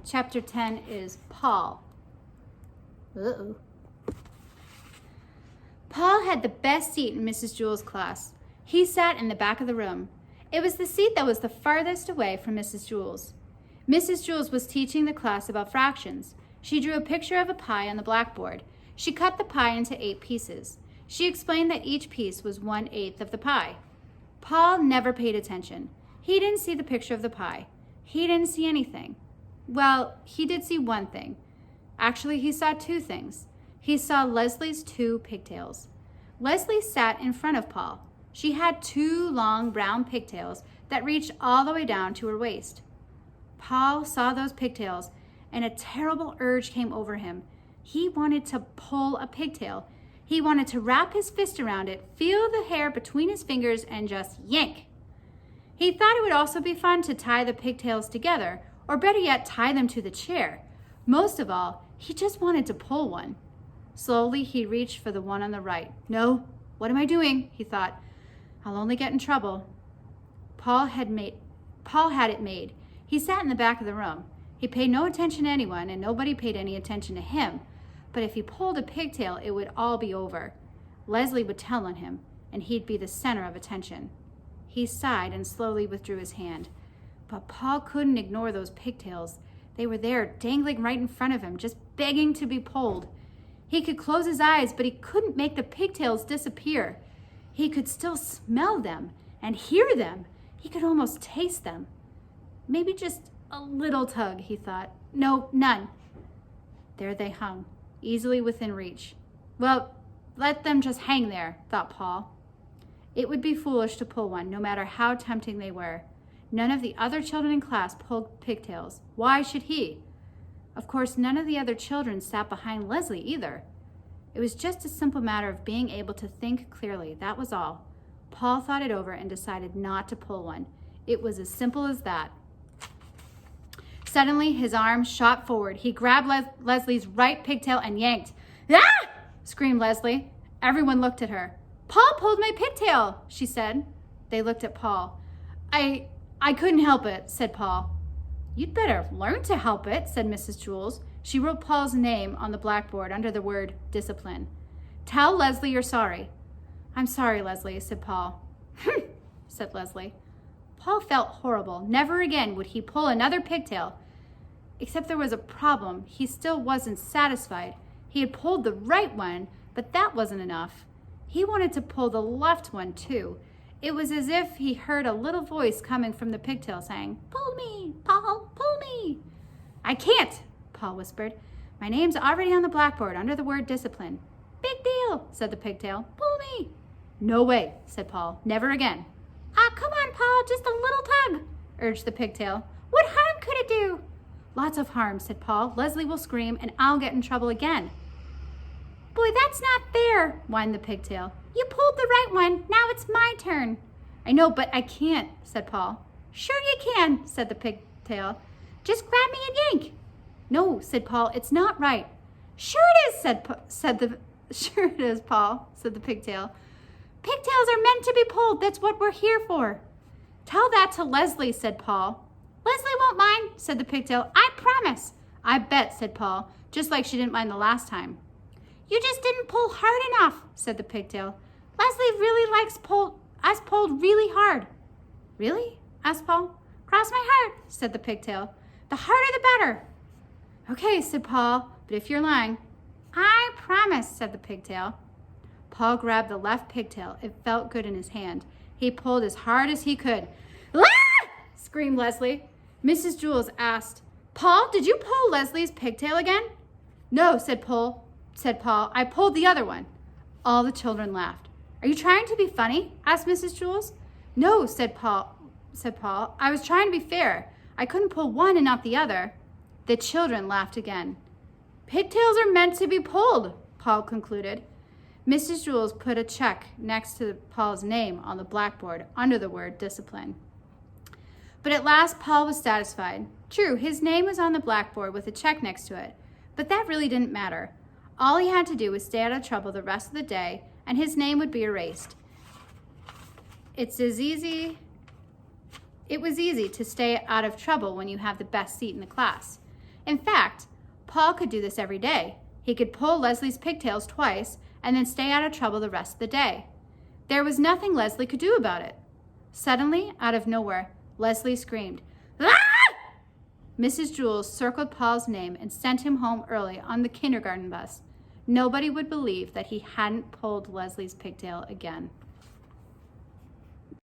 Chapter 10 is Paul. Uh-oh. Paul had the best seat in Mrs. Jewell's class. He sat in the back of the room. It was the seat that was the farthest away from Mrs. Jewell's. Mrs. Jewell was teaching the class about fractions. She drew a picture of a pie on the blackboard. She cut the pie into 8 pieces. She explained that each piece was 1/8 of the pie. Paul never paid attention. He didn't see the picture of the pie. He didn't see anything. Well, he did see one thing. Actually, he saw 2 things. He saw Leslie's 2 pigtails. Leslie sat in front of Paul. She had 2 long brown pigtails that reached all the way down to her waist. Paul saw those pigtails, and a terrible urge came over him. He wanted to pull a pigtail. He wanted to wrap his fist around it, feel the hair between his fingers, and just yank. He thought it would also be fun to tie the pigtails together, or better yet, tie them to the chair. Most of all, he just wanted to pull one. Slowly, he reached for the one on the right. No, what am I doing? He thought. I'll only get in trouble. Paul had it made. He sat in the back of the room. He paid no attention to anyone, and nobody paid any attention to him. But if he pulled a pigtail, it would all be over. Leslie would tell on him, and he'd be the center of attention. He sighed and slowly withdrew his hand. But Paul couldn't ignore those pigtails. They were there, dangling right in front of him, just begging to be pulled. He could close his eyes, but he couldn't make the pigtails disappear. He could still smell them and hear them. He could almost taste them. Maybe just a little tug, he thought. No, none. There they hung, easily within reach. Well, let them just hang there, thought Paul. It would be foolish to pull one, no matter how tempting they were. None of the other children in class pulled pigtails. Why should he? Of course, none of the other children sat behind Leslie either. It was just a simple matter of being able to think clearly, that was all. Paul thought it over and decided not to pull one. It was as simple as that. Suddenly, his arm shot forward. He grabbed Leslie's right pigtail and yanked. Ah! Screamed Leslie. Everyone looked at her. Paul pulled my pigtail, she said. They looked at Paul. I couldn't help it, said Paul. You'd better learn to help it, said Mrs. Jewell. She wrote Paul's name on the blackboard under the word discipline. Tell Leslie you're sorry. I'm sorry, Leslie, said Paul. Said Leslie. Paul felt horrible. Never again would he pull another pigtail. Except there was a problem. He still wasn't satisfied. He had pulled the right one, but that wasn't enough. He wanted to pull the left one, too. It was as if he heard a little voice coming from the pigtail saying, Pull me, Paul, pull me. I can't, Paul whispered. My name's already on the blackboard under the word discipline. Big deal, said the pigtail. Pull me. No way, said Paul. Never again. Come on, Paul, just a little tug, urged the pigtail. What harm could it do? Lots of harm, said Paul. Leslie will scream and I'll get in trouble again. Boy, that's not fair, whined the pigtail. You pulled the right one. Now it's my turn. I know, but I can't, said Paul. Sure you can, said the pigtail. Just grab me and yank. No, said Paul, it's not right. Sure it is, Sure it is, Paul, said the pigtail. Pigtails are meant to be pulled. That's what we're here for. Tell that to Leslie, said Paul. Leslie won't mind, said the pigtail. I promise. I bet, said Paul, just like she didn't mind the last time. You just didn't pull hard enough, said the pigtail. Leslie really likes us pulled really hard. Really? Asked Paul. Cross my heart, said the pigtail. The harder the better. Okay, said Paul, but if you're lying. I promise, said the pigtail. Paul grabbed the left pigtail. It felt good in his hand. He pulled as hard as he could. Ah! Screamed Leslie. Mrs. Jewell asked, Paul, did you pull Leslie's pigtail again? No, said Paul. I pulled the other one. All the children laughed. Are you trying to be funny? Asked Mrs. Jewell. No, said Paul. I was trying to be fair. I couldn't pull one and not the other. The children laughed again. Pigtails are meant to be pulled, Paul concluded. Mrs. Jewell put a check next to Paul's name on the blackboard under the word discipline. But at last Paul was satisfied. True, his name was on the blackboard with a check next to it, but that really didn't matter. All he had to do was stay out of trouble the rest of the day, and his name would be erased. It was easy to stay out of trouble when you have the best seat in the class. In fact, Paul could do this every day. He could pull Leslie's pigtails twice and then stay out of trouble the rest of the day. There was nothing Leslie could do about it. Suddenly, out of nowhere, Leslie screamed, "Ah!" Mrs. Jules circled Paul's name and sent him home early on the kindergarten bus. Nobody would believe that he hadn't pulled Leslie's pigtail again.